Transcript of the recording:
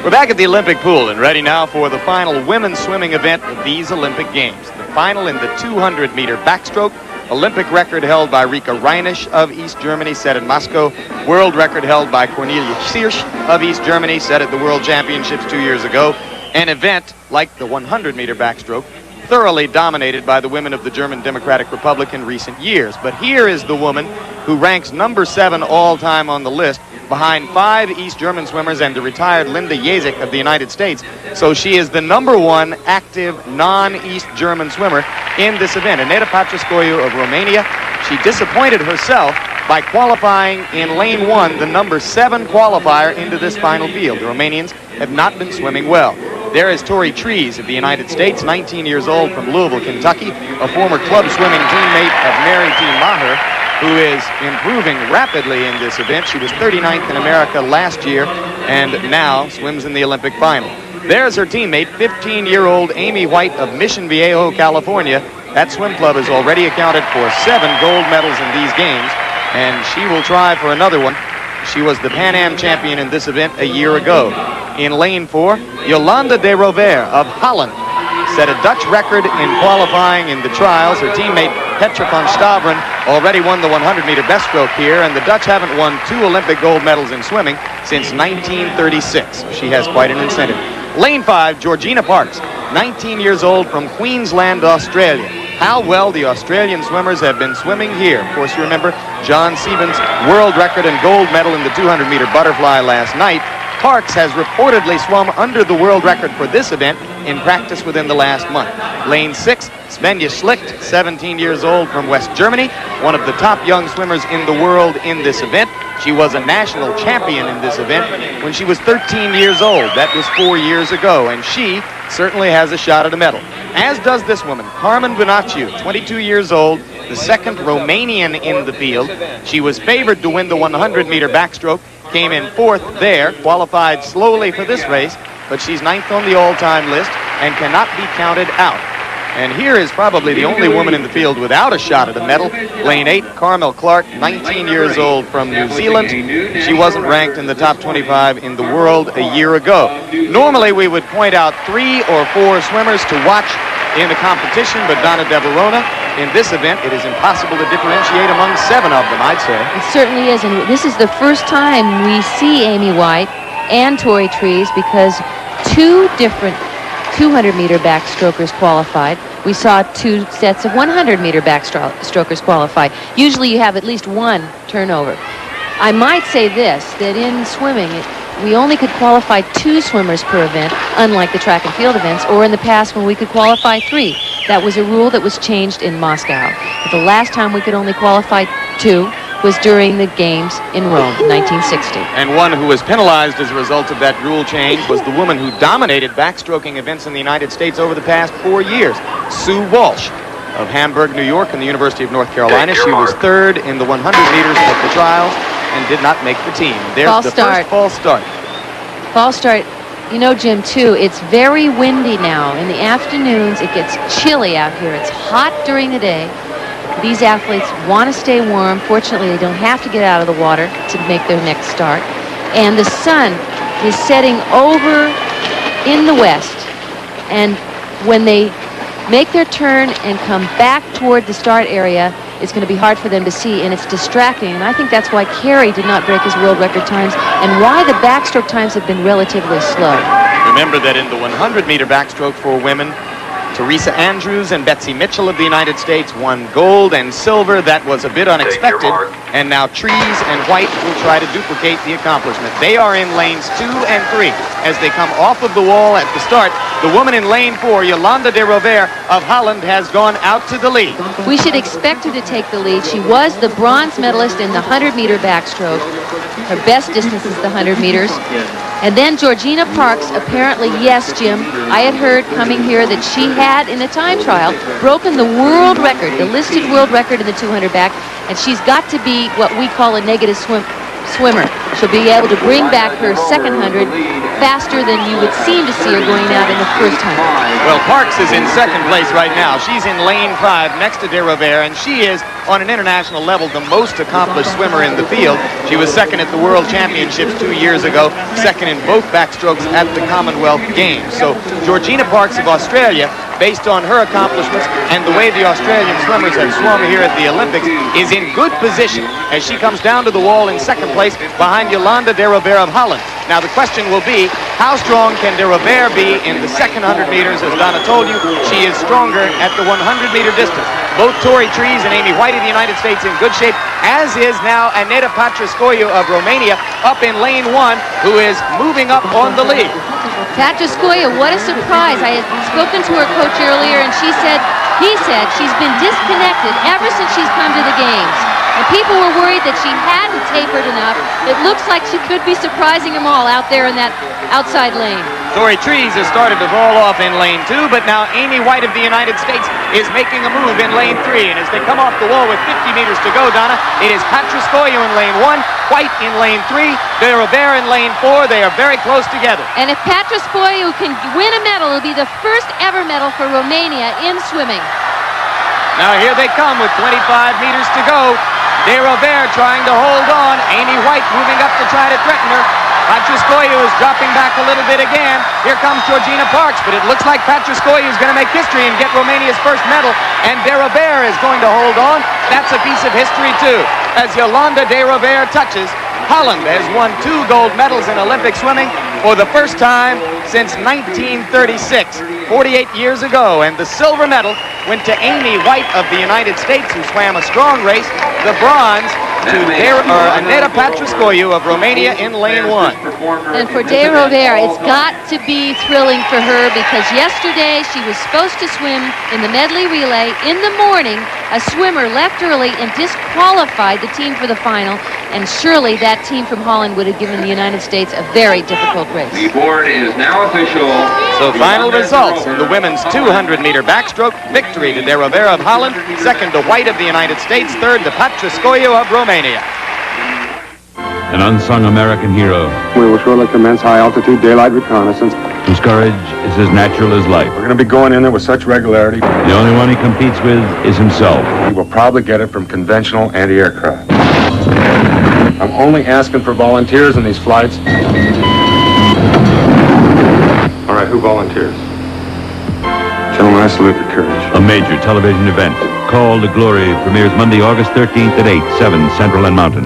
We're back at the Olympic pool and ready now for the final women's swimming event of these Olympic Games. The final in the 200-meter backstroke. Olympic record held by Rika Reinisch of East Germany, set in Moscow. World record held by Cornelia Schiersch of East Germany, set at the World Championships 2 years ago. An event, like the 100-meter backstroke, thoroughly dominated by the women of the German Democratic Republic in recent years. But here is the woman who ranks number 7 all-time on the list, behind 5 East German swimmers and the retired Linda Jezek of the United States. So she is the number 1 active non-East German swimmer in this event. Anca Patrascoiu of Romania. She disappointed herself by qualifying in lane 1, the number 7 qualifier into this final field. The Romanians have not been swimming well. There is Tori Trees of the United States, 19 years old, from Louisville, Kentucky, a former club swimming teammate of Mary T. Maher, who is improving rapidly in this event. She was 39th in America last year and now swims in the Olympic final. There's her teammate, 15-year-old Amy White of Mission Viejo, California. That swim club has already accounted for 7 gold medals in these games, and she will try for another one. She was the Pan Am champion in this event a year ago. In lane 4, Jolanda de Rovere of Holland set a Dutch record in qualifying in the trials. Her teammate Petra van Staveren already won the 100-meter breaststroke here, and the Dutch haven't won 2 Olympic gold medals in swimming since 1936. She has quite an incentive. Lane 5, Georgina Parks, 19 years old, from Queensland, Australia. How well the Australian swimmers have been swimming here. Of course, you remember John Stevens' world record and gold medal in the 200-meter butterfly last night. Parks has reportedly swum under the world record for this event in practice within the last month. Lane 6, Svenja Schlicht, 17 years old, from West Germany, one of the top young swimmers in the world in this event. She was a national champion in this event when she was 13 years old. That was 4 years ago, and she certainly has a shot at a medal. As does this woman, CARMEN BUNACIU, 22 years old, the second Romanian in the field. She was favored to win the 100-meter backstroke, came in 4th there, qualified slowly for this race, but she's 9th on the all-time list and cannot be counted out. And here is probably the only woman in the field without a shot at a medal. Lane 8, Carmel Clark, 19 years old, from New Zealand. She wasn't ranked in the top 25 in the world a year ago. Normally we would point out 3 or 4 swimmers to watch in the competition, but Donna De Verona, in this event, it is impossible to differentiate among 7 of them, I'd say. It certainly is, and this is the first time we see Amy White and Tori Trees, because 2 different 200-meter backstrokers qualified. We saw 2 sets of 100-meter backstrokers qualify. Usually you have at least 1 turnover. I might say this, that in swimming, we only could qualify 2 swimmers per event, unlike the track and field events, or in the past when we could qualify 3. That was a rule that was changed in Moscow. But the last time we could only qualify 2 was during the games in Rome in 1960. And one who was penalized as a result of that rule change was the woman who dominated backstroking events in the United States over the past 4 years, Sue Walsh of Hamburg, New York, and the University of North Carolina. She was 3rd in the 100 meters at the trials and did not make the team. There's the first false start. False start. You know, Jim, too, it's very windy now. In the afternoons, it gets chilly out here. It's hot during the day. These athletes want to stay warm. Fortunately, they don't have to get out of the water to make their next start. And the sun is setting over in the west. And when they make their turn and come back toward the start area, it's going to be hard for them to see, and it's distracting. And I think that's why Carey did not break his world record times and why the backstroke times have been relatively slow. Remember that in the 100-meter backstroke for women, Teresa Andrews and Betsy Mitchell of the United States won gold and silver. That was a bit unexpected. And now Trees and White will try to duplicate the accomplishment. They are in lanes 2 and 3 as they come off of the wall at the start. The woman in lane 4, Jolanda de Rovere of Holland, has gone out to the lead. We should expect her to take the lead. She was the bronze medalist in the 100-meter backstroke. Her best distance is the 100 meters. And then Georgina Parks, apparently, yes, Jim, I had heard coming here that she had, in a time trial, broken the world record, the listed world record in the 200 back, and she's got to be what we call a negative swimmer. She'll be able to bring back her second 100 faster than you would seem to see her going out in the first time. Well, Parks is in second place right now. She's in lane 5 next to DeRovere, and she is, on an international level, the most accomplished swimmer in the field. She was second at the World Championships 2 years ago, second in both backstrokes at the Commonwealth Games. So Georgina Parks of Australia, based on her accomplishments and the way the Australian swimmers have swum here at the Olympics, is in good position as she comes down to the wall in second place behind Jolanda DeRovere of Holland. Now the question will be, how strong can DeRovere be in the second 100 meters? As Donna told you, she is stronger at the 100-meter distance. Both Tori Trees and Amy White of the United States in good shape, as is now Anca Patrascoiu of Romania up in lane 1, who is moving up on the lead. Patrascoiu, what a surprise. I had spoken to her coach earlier, and he said she's been disconnected ever since she's come to the games. And people were worried that she hadn't tapered enough. It looks like she could be surprising them all out there in that outside lane. Tori Trees has started to fall off in lane 2, but now Amy White of the United States is making a move in lane 3. And as they come off the wall with 50 meters to go, Donna, it is Patrascoiu in lane 1, White in lane 3, DeRovere in lane 4. They are very close together. And if Patrascoiu can win a medal, it'll be the first ever medal for Romania in swimming. Now here they come with 25 meters to go. DeRovere trying to hold on. Amy White moving up to try to threaten her. Patrascoiu is dropping back a little bit again. Here comes Georgina Parks, but it looks like Patrascoiu is going to make history and get Romania's first medal, and DeRovere is going to hold on. That's a piece of history, too. As Jolanda DeRovere touches, Holland has won 2 gold medals in Olympic swimming for the first time since 1936, 48 years ago, and the silver medal went to Amy White of the United States, who swam a strong race. The bronze to Anca Patrascoiu of Romania in lane 1. And for DeRovere, it's got to be thrilling for her, because yesterday she was supposed to swim in the medley relay. In the morning, a swimmer left early and disqualified the team for the final, and surely that team from Holland would have given the United States a very difficult race. The board is now official. So final results in the women's 200-meter backstroke: victory to DeRovere of Holland, second to White of the United States, third to Patrascoiu of Romania. An unsung American hero We will shortly commence high-altitude daylight reconnaissance. whose courage is as natural as life. We're going to be going in there with such regularity, The only one he competes with is himself. we will probably get it from conventional anti-aircraft. I'm only asking for volunteers in these flights. All right, who volunteers? Gentlemen, I salute your courage. A major television event, Call to Glory, premieres Monday, August 13th at 8, 7 Central and Mountain.